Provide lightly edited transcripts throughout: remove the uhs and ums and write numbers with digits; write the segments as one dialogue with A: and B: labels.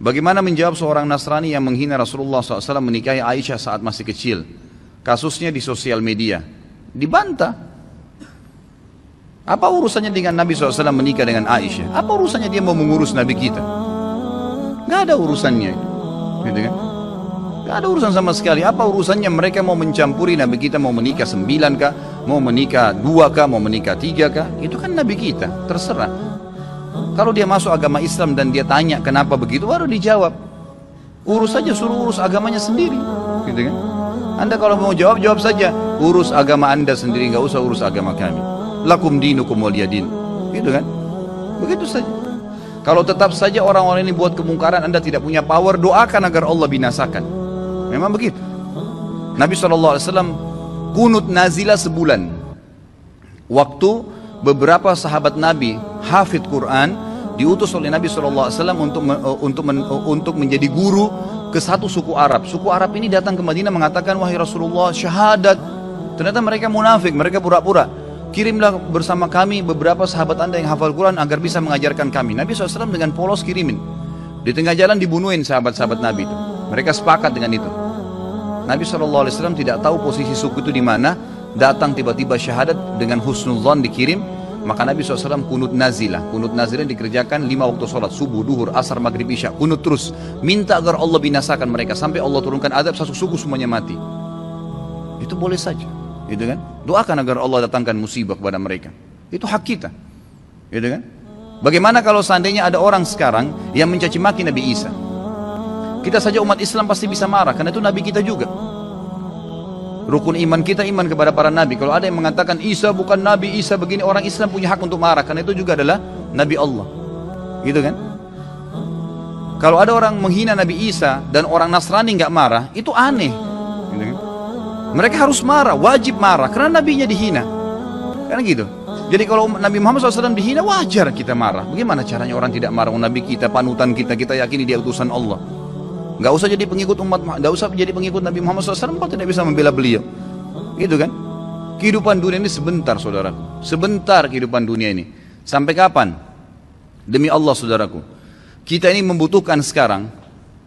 A: Bagaimana menjawab seorang Nasrani yang menghina Rasulullah SAW menikahi Aisyah saat masih kecil? Kasusnya di sosial media. Dibantah. Apa urusannya dengan Nabi SAW menikah dengan Aisyah? Apa urusannya dia mau mengurus Nabi kita? Gak ada urusannya. Gitu kan? Gak ada urusan sama sekali. Apa urusannya mereka mau mencampuri Nabi kita? Mau menikah 9 kah? Mau menikah 2 kah? Mau menikah 3 kah? Itu kan Nabi kita. Terserah. Kalau dia masuk agama Islam dan dia tanya kenapa begitu, baru dijawab. Urus saja, suruh urus agamanya sendiri, gitu kan? Anda kalau mau jawab, jawab saja. Urus agama Anda sendiri, nggak usah urus agama kami. Lakum dinukum waliyadin, gitu kan? Begitu saja. Kalau tetap saja orang-orang ini buat kemungkaran, Anda tidak punya power, doakan agar Allah binasakan. Memang begitu. Nabi SAW kunut nazilah sebulan. Waktu beberapa sahabat Nabi hafid Quran diutus oleh Nabi SAW untuk menjadi guru ke satu suku Arab. Suku Arab ini datang ke Madinah mengatakan, wahai Rasulullah, syahadat. Ternyata mereka munafik, mereka pura-pura. Kirimlah bersama kami beberapa sahabat Anda yang hafal Quran agar bisa mengajarkan kami. Nabi SAW dengan polos kirimin. Di tengah jalan dibunuhin sahabat-sahabat Nabi itu. Mereka sepakat dengan itu. Nabi SAW tidak tahu posisi suku itu di mana. Datang tiba-tiba syahadat dengan husnuzan dikirim. Maka Nabi SAW kunut nazilah. Kunut nazilah dikerjakan 5 waktu sholat. Subuh, duhur, asar, maghrib, isya. Kunut terus. Minta agar Allah binasakan mereka. Sampai Allah turunkan adab, satu suku semuanya mati. Itu boleh saja. Gitu kan? Doakan agar Allah datangkan musibah kepada mereka. Itu hak kita. Gitu kan? Bagaimana kalau seandainya ada orang sekarang yang mencaci maki Nabi Isa? Kita saja umat Islam pasti bisa marah. Karena itu Nabi kita juga. Rukun iman kita iman kepada para nabi. Kalau ada yang mengatakan Isa bukan nabi, Isa begini, orang Islam punya hak untuk marah karena itu juga adalah nabi Allah. Gitu kan? Kalau ada orang menghina Nabi Isa dan orang Nasrani nggak marah, itu aneh. Gitu kan? Mereka harus marah, wajib marah karena nabinya dihina. Karena gitu. Jadi kalau Nabi Muhammad SAW dihina, wajar kita marah. Bagaimana caranya orang tidak marah? Nabi kita, panutan kita, kita yakini dia utusan Allah. Gak usah jadi pengikut gak usah jadi pengikut Nabi Muhammad SAW, tidak bisa membela beliau. Gitu kan? Kehidupan dunia ini sebentar, saudaraku. Sebentar kehidupan dunia ini. Sampai kapan? Demi Allah, saudaraku. Kita ini membutuhkan sekarang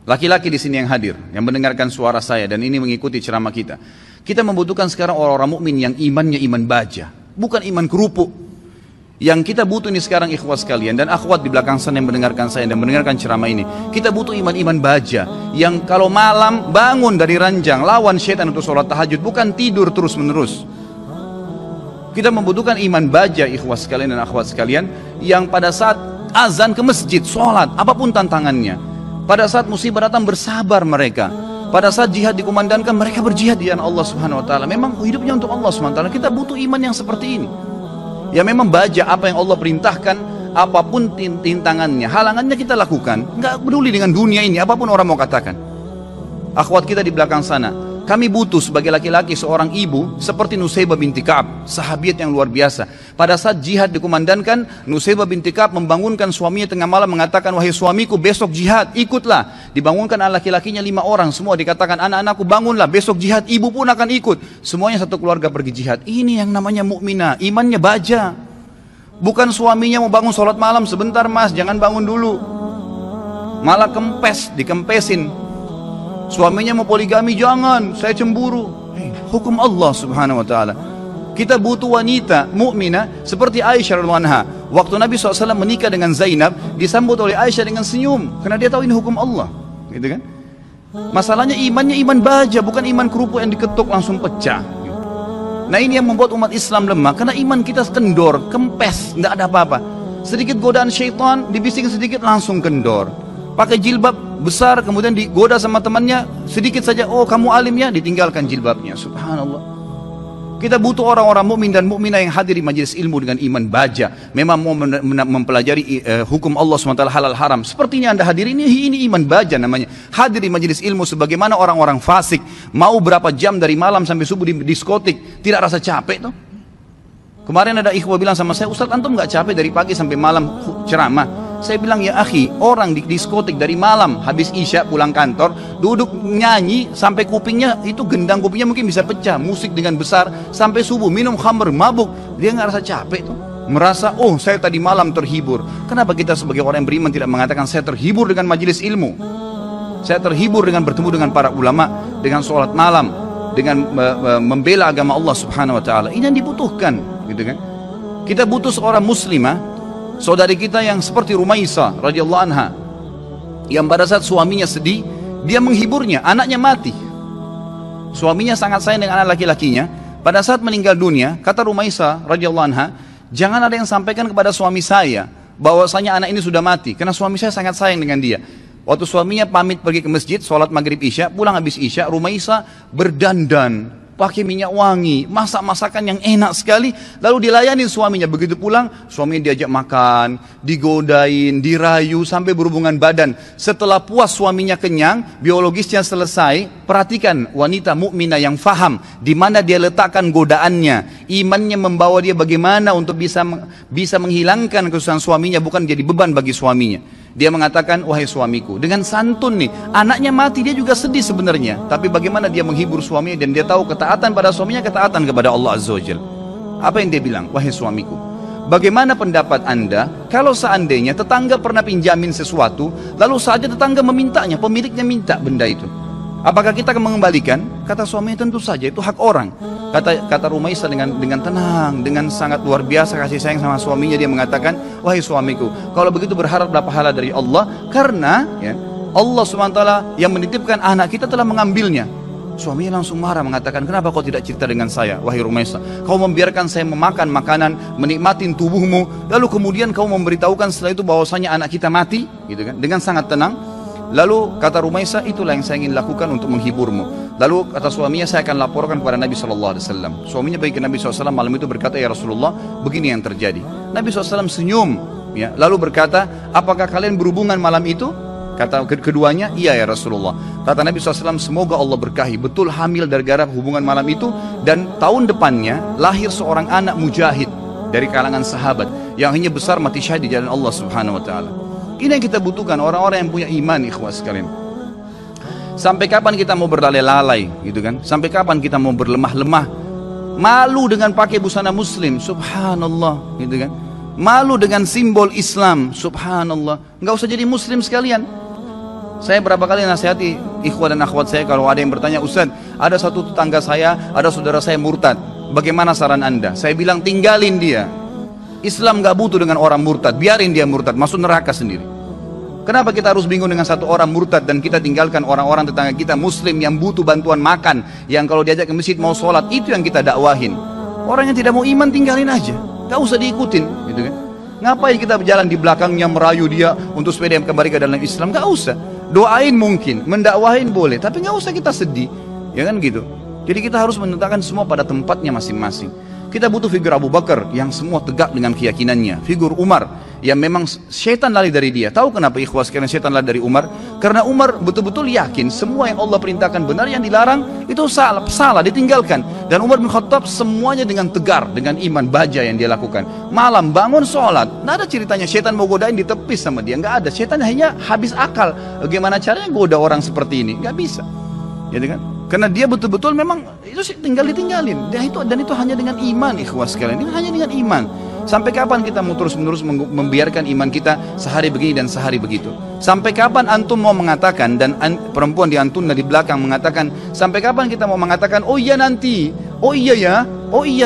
A: laki-laki di sini yang hadir, yang mendengarkan suara saya dan ini mengikuti ceramah kita. Kita membutuhkan sekarang orang-orang mukmin yang imannya iman baja, bukan iman kerupuk. Yang kita butuh ini sekarang ikhwas sekalian dan akhwat di belakang sana yang mendengarkan saya dan mendengarkan ceramah ini. Kita butuh iman-iman baja yang kalau malam bangun dari ranjang lawan syaitan untuk sholat tahajud, bukan tidur terus menerus. Kita membutuhkan iman baja ikhwas sekalian dan akhwat sekalian yang pada saat azan ke masjid, sholat, apapun tantangannya. Pada saat musibah datang bersabar mereka. Pada saat jihad dikumandangkan mereka berjihad di jalan Allah Subhanahu Wa Taala. Memang hidupnya untuk Allah Subhanahu Wa Taala. Kita butuh iman yang seperti ini. Ya memang baja apa yang Allah perintahkan, apapun tintangannya, halangannya kita lakukan. Nggak peduli dengan dunia ini, apapun orang mau katakan. Akhwat kita di belakang sana, kami butuh sebagai laki-laki seorang ibu seperti Nusaybah binti Ka'ab, sahabiat yang luar biasa. Pada saat jihad dikumandangkan, Nusaybah binti Ka'ab membangunkan suaminya tengah malam mengatakan, wahai suamiku besok jihad, ikutlah. Dibangunkan anak laki-lakinya 5 orang, semua dikatakan anak-anakku bangunlah, besok jihad, ibu pun akan ikut. Semuanya satu keluarga pergi jihad. Ini yang namanya mukminah, imannya baja. Bukan suaminya mau bangun sholat malam, sebentar mas, jangan bangun dulu. Malah kempes, dikempesin. Suaminya mau poligami, jangan, saya cemburu. Hukum Allah Subhanahu Wa Taala. Kita butuh wanita mukminah seperti Aisyah radhiyallahu anha. Waktu Nabi SAW menikah dengan Zainab, disambut oleh Aisyah dengan senyum karena dia tahu ini hukum Allah, gitu kan? Masalahnya imannya iman baja, bukan iman kerupuk yang diketuk langsung pecah. Nah ini yang membuat umat Islam lemah karena iman kita kendor, kempes, nggak ada apa-apa. Sedikit godaan syaitan, dibisikin sedikit langsung kendor. Pakai jilbab besar, kemudian digoda sama temannya, sedikit saja, oh kamu alim ya, ditinggalkan jilbabnya. Subhanallah. Kita butuh orang-orang mukmin dan mukminah yang hadir di majelis ilmu dengan iman baja. Memang mau mempelajari hukum Allah SWT halal haram. Seperti ini Anda hadir ini iman baja namanya. Hadir di majelis ilmu sebagaimana orang-orang fasik. Mau berapa jam dari malam sampai subuh di diskotik. Tidak rasa capek tuh. Kemarin ada ikhwah bilang sama saya, Ustaz antum gak capek dari pagi sampai malam ceramah? Saya bilang ya akhi, orang di diskotik dari malam habis isya pulang kantor duduk nyanyi sampai kupingnya itu gendang kupingnya mungkin bisa pecah, musik dengan besar sampai subuh, minum khamr, mabuk, dia nggak rasa capek tuh. merasa, oh saya tadi malam terhibur. Kenapa kita sebagai orang yang beriman tidak mengatakan saya terhibur dengan majelis ilmu, saya terhibur dengan bertemu dengan para ulama, dengan sholat malam, dengan membela agama Allah subhanahu wa ta'ala. Ini yang dibutuhkan, gitu kan. Kita butuh seorang muslimah, saudari kita yang seperti Rumaisa radhiyallahu anha, yang pada saat suaminya sedih, dia menghiburnya, anaknya mati. Suaminya sangat sayang dengan anak laki-lakinya. Pada saat meninggal dunia, kata Rumaisa radhiyallahu anha, jangan ada yang sampaikan kepada suami saya bahwasanya anak ini sudah mati, karena suami saya sangat sayang dengan dia. Waktu suaminya pamit pergi ke masjid, sholat maghrib isya, pulang habis isya, Rumaisa berdandan, pakai minyak wangi, masak masakan yang enak sekali, lalu dilayani suaminya. Begitu pulang, suaminya diajak makan, digodain, dirayu, sampai berhubungan badan. Setelah puas suaminya kenyang, biologisnya selesai, perhatikan wanita mukminah yang faham di mana dia letakkan godaannya, imannya membawa dia bagaimana untuk bisa menghilangkan kesusahan suaminya, bukan jadi beban bagi suaminya. Dia mengatakan, wahai suamiku, dengan santun nih, anaknya mati, dia juga sedih sebenarnya, tapi bagaimana dia menghibur suaminya, dan dia tahu ketaatan pada suaminya, ketaatan kepada Allah Azza wa Jalla. Apa yang dia bilang? Wahai suamiku, bagaimana pendapat anda kalau seandainya tetangga pernah pinjamin sesuatu, lalu saja tetangga memintanya, pemiliknya minta benda itu, apakah kita akan mengembalikan? Kata suaminya, tentu saja, itu hak orang. Kata Rumaisa dengan tenang, dengan sangat luar biasa kasih sayang sama suaminya, dia mengatakan, wahai suamiku, kalau begitu berharaplah pahala dari Allah, karena ya, Allah SWT yang menitipkan anak kita telah mengambilnya. Suaminya langsung marah, mengatakan, kenapa kau tidak cerita dengan saya, wahai Rumaisa? Kau membiarkan saya memakan makanan, menikmatin tubuhmu, lalu kemudian kau memberitahukan setelah itu bahwasanya anak kita mati, gitu kan? Dengan sangat tenang. Lalu kata Rumaisa, itulah yang saya ingin lakukan untuk menghiburmu. Lalu kata suaminya, saya akan laporkan kepada Nabi SAW. Suaminya pergi ke Nabi SAW malam itu, berkata, ya Rasulullah, begini yang terjadi. Nabi SAW senyum, ya, lalu berkata, apakah kalian berhubungan malam itu? Kata keduanya, iya ya Rasulullah. Kata Nabi SAW, semoga Allah berkahi, betul hamil dari gara hubungan malam itu, dan tahun depannya lahir seorang anak mujahid dari kalangan sahabat yang hanya besar mati syahid di jalan Allah Subhanahu wa ta'ala. Ini yang kita butuhkan, orang-orang yang punya iman, ikhwah sekalian. Sampai kapan kita mau berlalai-lalai, gitu kan? Sampai kapan kita mau berlemah-lemah? Malu dengan pakai busana muslim, subhanallah, gitu kan? Malu dengan simbol Islam, subhanallah. Nggak usah jadi muslim sekalian. Saya berapa kali nasihati ikhwah dan akhwat saya, kalau ada yang bertanya, Ustaz, ada satu tetangga saya, ada saudara saya murtad, bagaimana saran anda? Saya bilang, tinggalin dia. Islam gak butuh dengan orang murtad, biarin dia murtad, masuk neraka sendiri. Kenapa kita harus bingung dengan satu orang murtad dan kita tinggalkan orang-orang tetangga kita muslim yang butuh bantuan makan, yang kalau diajak ke masjid mau sholat, itu yang kita dakwahin. Orang yang tidak mau iman tinggalin aja, gak usah diikutin, gitu kan? Ngapain kita berjalan di belakangnya merayu dia untuk supaya dia kembali ke dalam Islam? Gak usah. Doain mungkin, mendakwahin boleh, tapi gak usah kita sedih, ya kan gitu. Jadi kita harus menetapkan semua pada tempatnya masing-masing. Kita butuh figur Abu Bakar yang semua tegak dengan keyakinannya. Figur Umar yang memang syaitan lari dari dia. Tahu kenapa ikhwas sekalian syaitan lari dari Umar? Karena Umar betul-betul yakin semua yang Allah perintahkan benar, yang dilarang itu salah, ditinggalkan. Dan Umar bin Khattab semuanya dengan tegar, dengan iman baja yang dia lakukan. Malam bangun sholat, nggak ada ceritanya syaitan mau godain ditepis sama dia, nggak ada. Syaitan hanya habis akal. Bagaimana caranya goda orang seperti ini? Nggak bisa, gitu kan? Karena dia betul-betul memang itu tinggal ditinggalin. Dan itu hanya dengan iman, ikhwas sekalian. Ini hanya dengan iman. Sampai kapan kita mau terus-menerus membiarkan iman kita sehari begini dan sehari begitu? Sampai kapan antum mau mengatakan, dan perempuan di antun dari belakang mengatakan, sampai kapan kita mau mengatakan, oh iya nanti, oh iya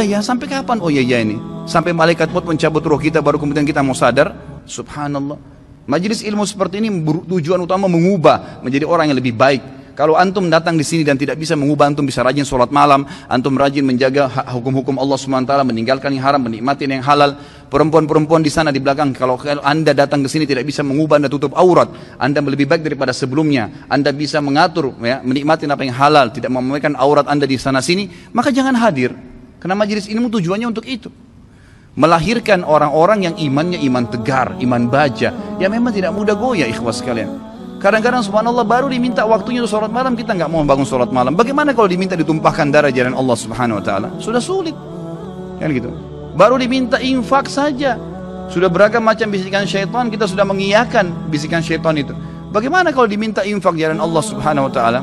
A: ya, sampai kapan oh iya ya ini? Sampai malaikat maut mencabut roh kita baru kemudian kita mau sadar? Subhanallah. Majelis ilmu seperti ini tujuan utama mengubah menjadi orang yang lebih baik. Kalau antum datang di sini dan tidak bisa mengubah, antum bisa rajin sholat malam, antum rajin menjaga hukum-hukum Allah SWT, meninggalkan yang haram, menikmati yang halal. Perempuan-perempuan di sana di belakang, kalau anda datang ke sini tidak bisa mengubah, anda tutup aurat, anda lebih baik daripada sebelumnya. Anda bisa mengatur, ya, menikmati apa yang halal, tidak memamerkan aurat anda di sana sini, maka jangan hadir. Karena majelis ilmu tujuannya untuk itu. Melahirkan orang-orang yang imannya iman tegar, iman baja, yang memang tidak mudah goyah, ikhwas sekalian. Kadang-kadang subhanallah baru diminta waktunya untuk sholat malam, kita nggak mau bangun sholat malam. Bagaimana kalau diminta ditumpahkan darah jalan Allah Subhanahu Wa Taala? Sudah sulit, kan gitu. Baru diminta infak saja, sudah beragam macam bisikan syaitan, kita sudah mengiyakan bisikan syaitan itu. Bagaimana kalau diminta infak jalan Allah Subhanahu Wa Taala?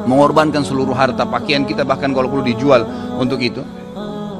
A: Mengorbankan seluruh harta, pakaian kita bahkan kalau perlu dijual untuk itu.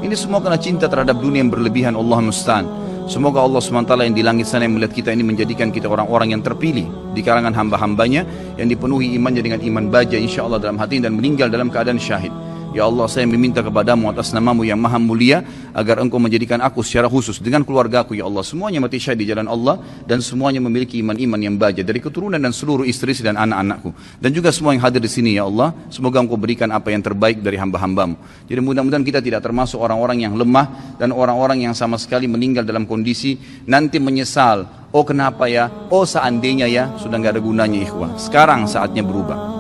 A: Ini semua karena cinta terhadap dunia yang berlebihan. Allah musta'an. Semoga Allah SWT yang di langit sana yang melihat kita ini menjadikan kita orang-orang yang terpilih di kalangan hamba-hambanya yang dipenuhi imannya dengan iman baja insya Allah dalam hati dan meninggal dalam keadaan syahid. Ya Allah, saya meminta kepadamu atas namamu yang maha mulia agar engkau menjadikan aku secara khusus dengan keluargaku ya Allah semuanya mati syahid di jalan Allah dan semuanya memiliki iman-iman yang baja dari keturunan dan seluruh istri dan anak-anakku dan juga semua yang hadir di sini ya Allah. Semoga engkau berikan apa yang terbaik dari hamba-hambamu. Jadi mudah-mudahan kita tidak termasuk orang-orang yang lemah dan orang-orang yang sama sekali meninggal dalam kondisi nanti menyesal. Oh kenapa ya? Oh seandainya ya, sudah nggak ada gunanya ikhwah. Sekarang saatnya berubah.